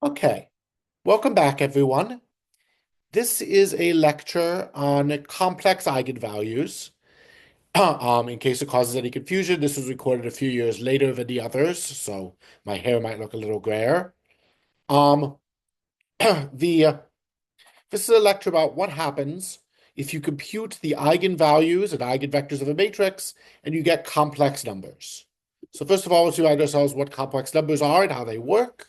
Okay, welcome back, everyone. This is a lecture on complex eigenvalues. In case it causes any confusion, this was recorded a few years later than the others, so my hair might look a little grayer. Um, the This is a lecture about what happens if you compute the eigenvalues and eigenvectors of a matrix and you get complex numbers. So first of all, let's remind ourselves what complex numbers are and how they work.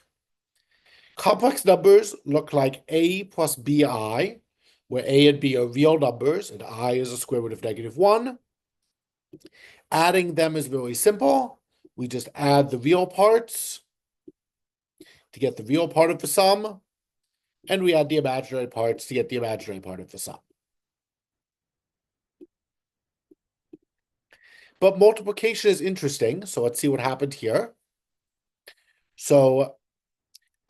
Complex numbers look like a plus bi, where a and b are real numbers and I is a square root of -1. Adding them is really simple. We just add the real parts to get the real part of the sum, and we add the imaginary parts to get the imaginary part of the sum. But multiplication is interesting, so let's see what happened here. So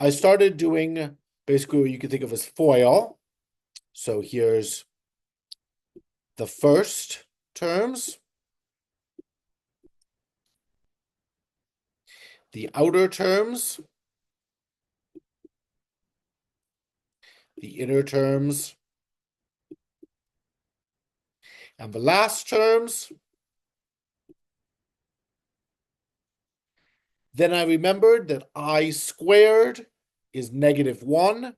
I started doing basically what you can think of as FOIL. So here's the first terms, the outer terms, the inner terms, and the last terms. Then I remembered that I squared is -1.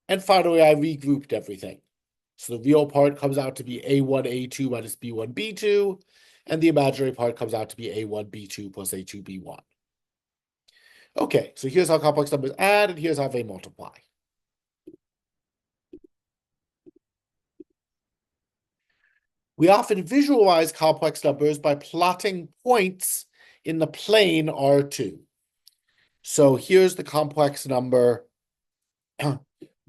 And finally, I regrouped everything. So the real part comes out to be A1, A2 minus B1, B2. And the imaginary part comes out to be A1, B2 plus A2, B1. Okay, so here's how complex numbers add, and here's how they multiply. We often visualize complex numbers by plotting points in the plane R2. So here's the complex number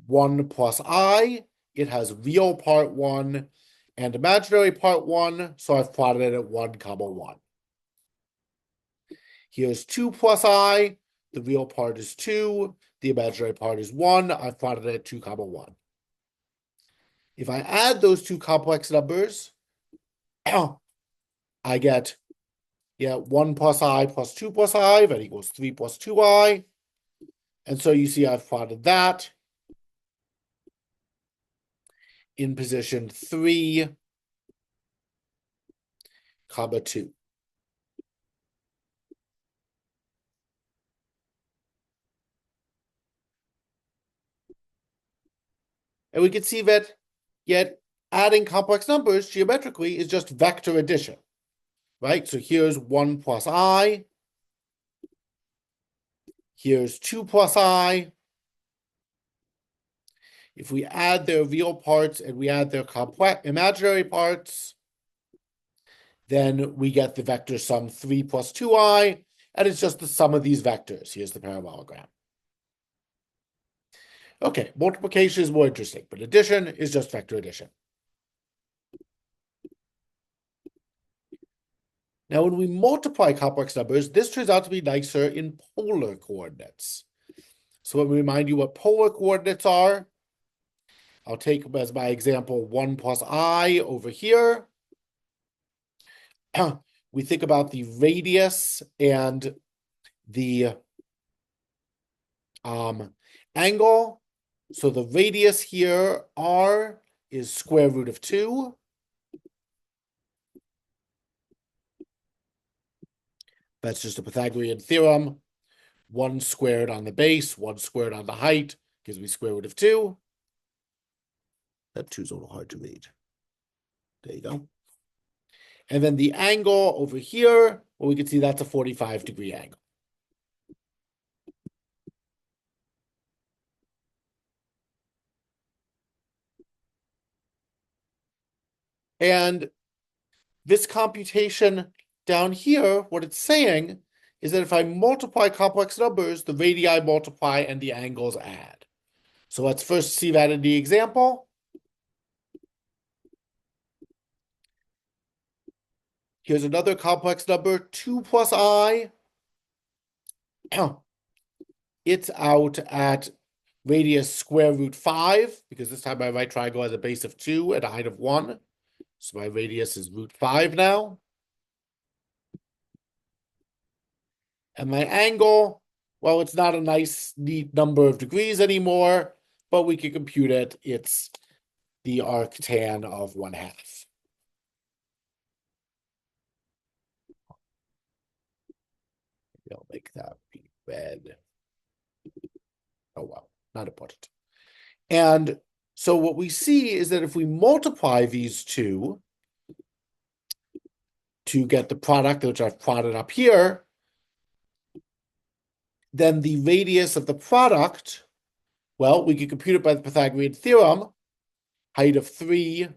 1 plus I. It has real part 1 and imaginary part 1, so I've plotted it at 1, 1. Here's 2 plus I. The real part is 2. The imaginary part is 1. I've plotted it at 2, 1. If I add those two complex numbers, I get 1 plus I plus 2 plus I, that equals 3 plus 2I. And so you see I've plotted that in position 3, 2. And we can see that yet adding complex numbers geometrically is just vector addition, right? So here's 1 plus I. Here's 2 plus I. If we add their real parts and we add their complex imaginary parts, then we get the vector sum 3 plus 2I, and it's just the sum of these vectors. Here's the parallelogram. Okay, multiplication is more interesting, but addition is just vector addition. Now, when we multiply complex numbers, this turns out to be nicer in polar coordinates. So let me remind you what polar coordinates are. I'll take as my example 1 plus I over here. We think about the radius and the angle. So the radius here, r, is square root of 2. That's just a Pythagorean theorem. 1 squared on the base, 1 squared on the height gives me square root of 2. That 2 is a little hard to read. There you go. And then the angle over here, well, we can see that's a 45-degree angle. And this computation down here, what it's saying is that if I multiply complex numbers, the radii multiply and the angles add. So let's first see that in the example. Here's another complex number, 2 plus I. It's out at radius square root 5, because this time my right triangle has a base of 2 and a height of 1. So my radius is root 5 now. And my angle Well, it's not a nice, neat number of degrees anymore, but we can compute it. It's the arctan of 1/2. I'll make that be red. Oh, well, not important. And so what we see is that if we multiply these two to get the product, which I've plotted up here, then the radius of the product, well, we can compute it by the Pythagorean theorem, height of 3,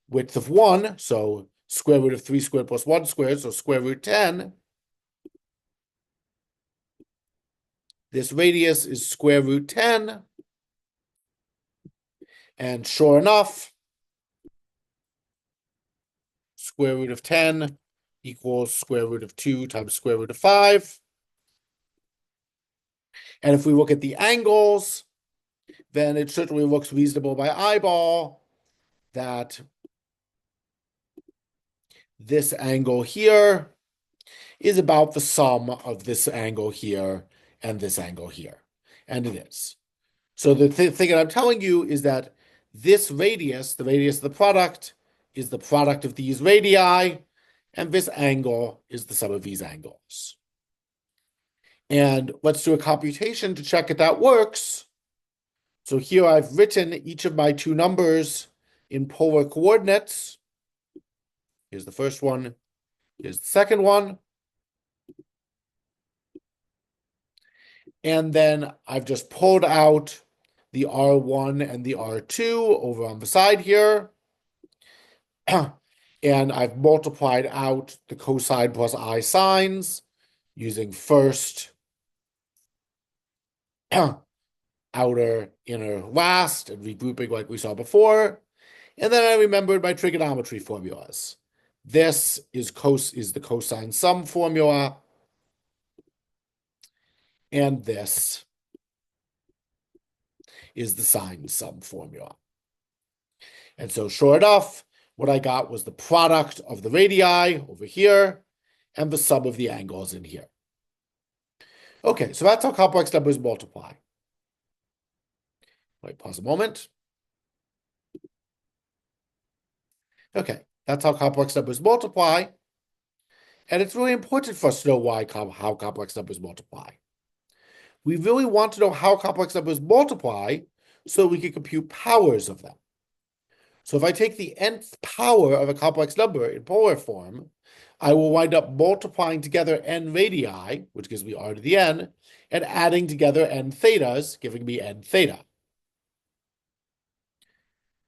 width of 1, so square root of 3 squared plus 1 squared, so square root 10. This radius is square root 10. And sure enough, square root of 10 equals square root of 2 times square root of 5. And if we look at the angles, then it certainly looks reasonable by eyeball that this angle here is about the sum of this angle here and this angle here. And it is. So the thing that I'm telling you is that this radius, the radius of the product, is the product of these radii, and this angle is the sum of these angles. And let's do a computation to check if that works. So here I've written each of my two numbers in polar coordinates. Here's the first one. Here's the second one. And then I've just pulled out the R1 and the R2 over on the side here. And I've multiplied out the cosine plus I sines using first, outer, inner, last, and regrouping like we saw before. And then I remembered my trigonometry formulas. This is the cosine sum formula. And this is the sine sum formula. And so sure enough, what I got was the product of the radii over here and the sum of the angles in here. Okay, so that's how complex numbers multiply. Wait, pause a moment. Okay, that's how complex numbers multiply. And it's really important for us to know how complex numbers multiply. We really want to know how complex numbers multiply so we can compute powers of them. So if I take the nth power of a complex number in polar form, I will wind up multiplying together n radii, which gives me r to the n, and adding together n thetas, giving me n theta.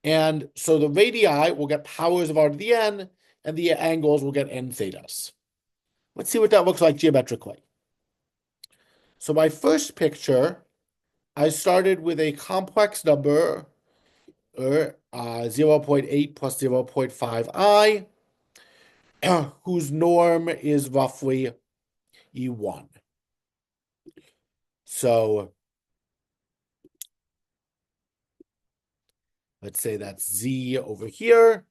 And so the radii will get powers of r to the n, and the angles will get n thetas. Let's see what that looks like geometrically. So my first picture, I started with a complex number, 0.8 plus 0.5i, whose norm is roughly E1. So let's say that's Z over here.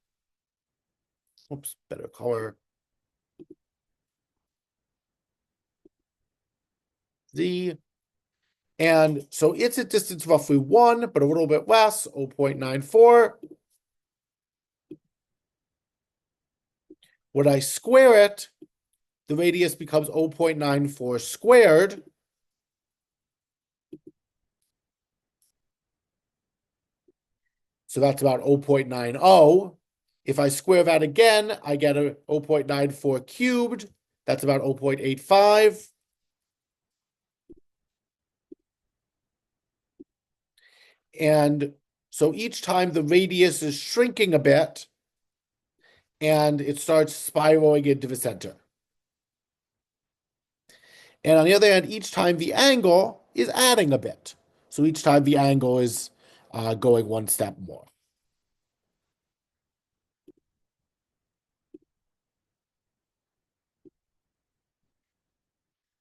Oops, better color. Z. And so it's a distance roughly 1, but a little bit less, 0.94. When I square it, the radius becomes 0.94 squared. So that's about 0.90. If I square that again, I get a 0.94 cubed. That's about 0.85. And so each time the radius is shrinking a bit, and it starts spiraling into the center. And on the other hand, each time the angle is adding a bit. So each time the angle is going one step more.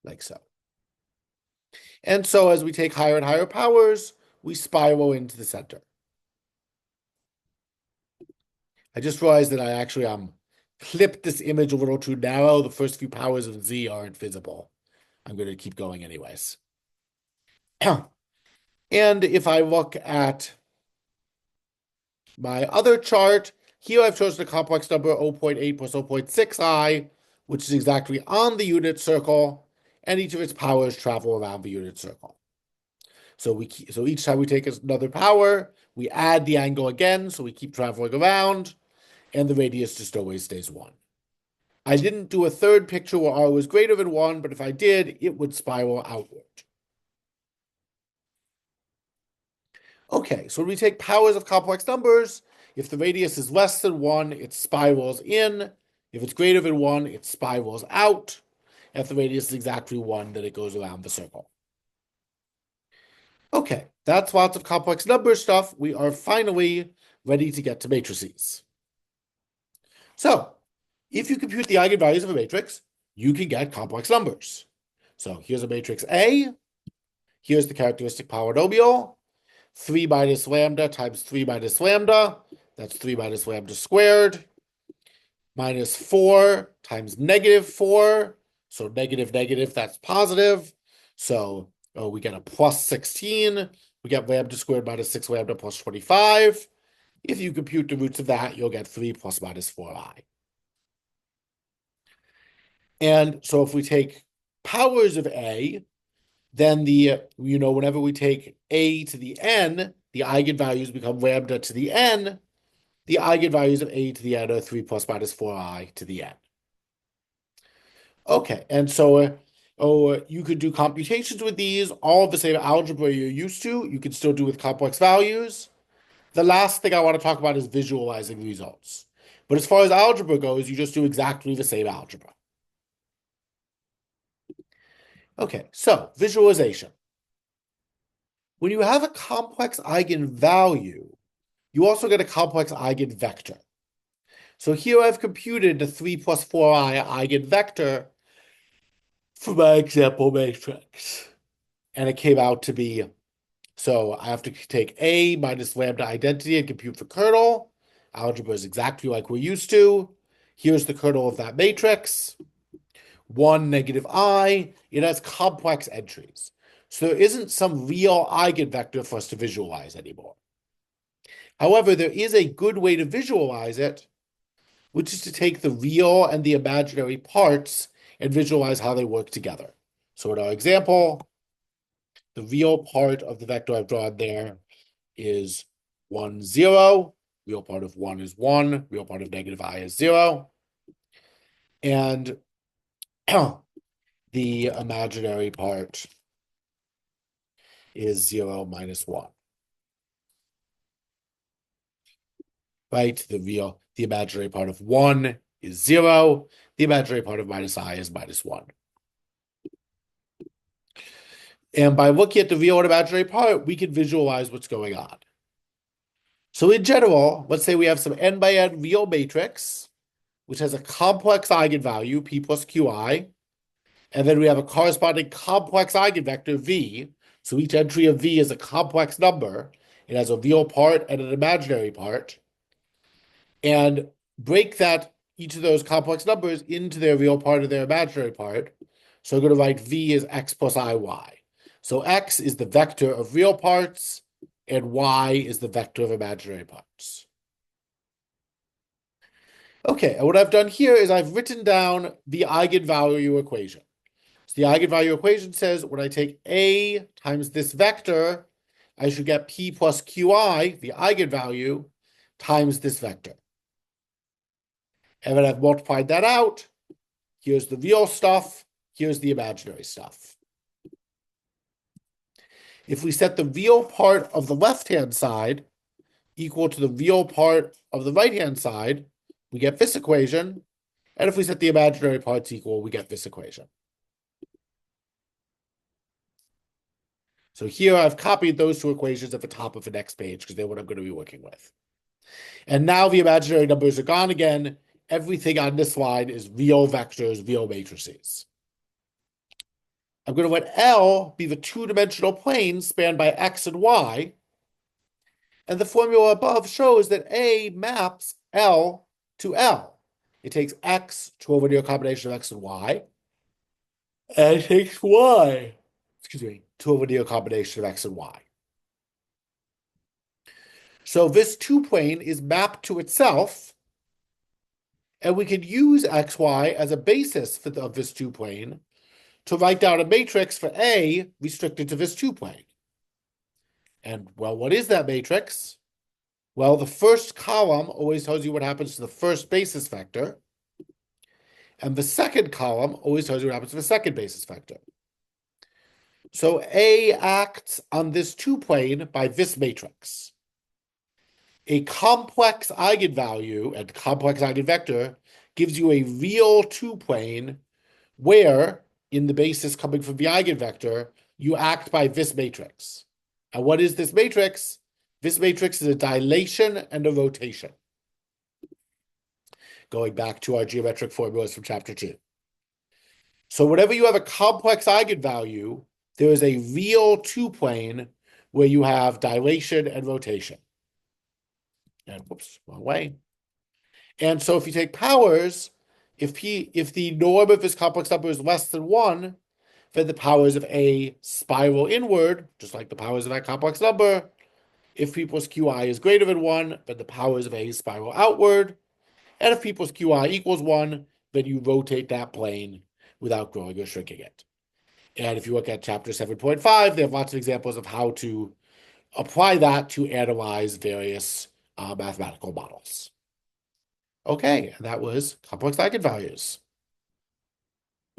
Like so. And so as we take higher and higher powers, we spiral into the center. I just realized that I actually clipped this image a little too narrow. The first few powers of Z aren't visible. I'm going to keep going anyways. And if I look at my other chart, here I've chosen a complex number 0.8 plus 0.6i, which is exactly on the unit circle, and each of its powers travel around the unit circle. So each time we take another power, we add the angle again, so we keep traveling around, and the radius just always stays 1. I didn't do a third picture where r was greater than 1, but if I did, it would spiral outward. Okay, so when we take powers of complex numbers, if the radius is less than 1, it spirals in. If it's greater than 1, it spirals out. If the radius is exactly 1, then it goes around the circle. Okay, that's lots of complex number stuff. We are finally ready to get to matrices. So, if you compute the eigenvalues of a matrix, you can get complex numbers. So here's a matrix A. Here's the characteristic polynomial. 3 minus lambda times 3 minus lambda. That's 3 minus lambda squared. Minus 4 times negative 4. So negative, negative, that's positive. So we get a plus 16. We get lambda squared minus 6 lambda plus 25. If you compute the roots of that, you'll get 3 plus minus 4i. And so if we take powers of A, then whenever we take A to the n, the eigenvalues become lambda to the n. The eigenvalues of A to the n are 3 plus minus 4i to the n. Okay, and so you could do computations with these, all of the same algebra you're used to. You can still do with complex values. The last thing I want to talk about is visualizing results. But as far as algebra goes, you just do exactly the same algebra. Okay, so visualization. When you have a complex eigenvalue, you also get a complex eigenvector. So here I've computed the 3 plus 4i eigenvector for my example matrix. And it came out to be, so I have to take A minus lambda identity and compute the kernel. Algebra is exactly like we're used to. Here's the kernel of that matrix. 1, negative I. It has complex entries. So there isn't some real eigenvector for us to visualize anymore. However, there is a good way to visualize it, which is to take the real and the imaginary parts and visualize how they work together. So in our example, the real part of the vector I've drawn there is 1, 0. Real part of 1 is 1. Real part of negative I is 0. And the imaginary part is 0 minus 1. Right? The imaginary part of 1 is 0. The imaginary part of minus I is minus 1. And by looking at the real and imaginary part, we can visualize what's going on. So in general, let's say we have some n by n real matrix, which has a complex eigenvalue, p plus qi, and then we have a corresponding complex eigenvector, v. So each entry of v is a complex number. It has a real part and an imaginary part. And break each of those complex numbers into their real part and their imaginary part. So I'm going to write v as x plus iy. So x is the vector of real parts, and y is the vector of imaginary parts. Okay, and what I've done here is I've written down the eigenvalue equation. So the eigenvalue equation says when I take A times this vector, I should get P plus Qi, the eigenvalue, times this vector. And then I've multiplied that out. Here's the real stuff. Here's the imaginary stuff. If we set the real part of the left-hand side equal to the real part of the right-hand side, we get this equation. And if we set the imaginary parts equal, we get this equation. So here I've copied those two equations at the top of the next page because they're what I'm going to be working with. And now the imaginary numbers are gone again. Everything on this line is real vectors, real matrices. I'm going to let L be the two-dimensional plane spanned by x and y. And the formula above shows that A maps L to L. It takes x to a linear combination of x and y. And it takes y, excuse me, to a linear combination of x and y. So this two-plane is mapped to itself, and we can use xy as a basis of this two-plane to write down a matrix for A restricted to this two-plane. And, well, what is that matrix? Well, the first column always tells you what happens to the first basis vector, and the second column always tells you what happens to the second basis vector. So A acts on this two-plane by this matrix. A complex eigenvalue and complex eigenvector gives you a real two-plane where, in the basis coming from the eigenvector, you act by this matrix. And what is this matrix? This matrix is a dilation and a rotation. Going back to our geometric formulas from chapter 2. So whenever you have a complex eigenvalue, there is a real two-plane where you have dilation and rotation. And whoops, wrong way. And so if you take powers, if the norm of this complex number is less than 1, then the powers of A spiral inward, just like the powers of that complex number. If P plus Qi is greater than 1, then the powers of A spiral outward. And if P plus Qi equals 1, then you rotate that plane without growing or shrinking it. And if you look at chapter 7.5, they have lots of examples of how to apply that to analyze various mathematical models. Okay, and that was complex eigenvalues.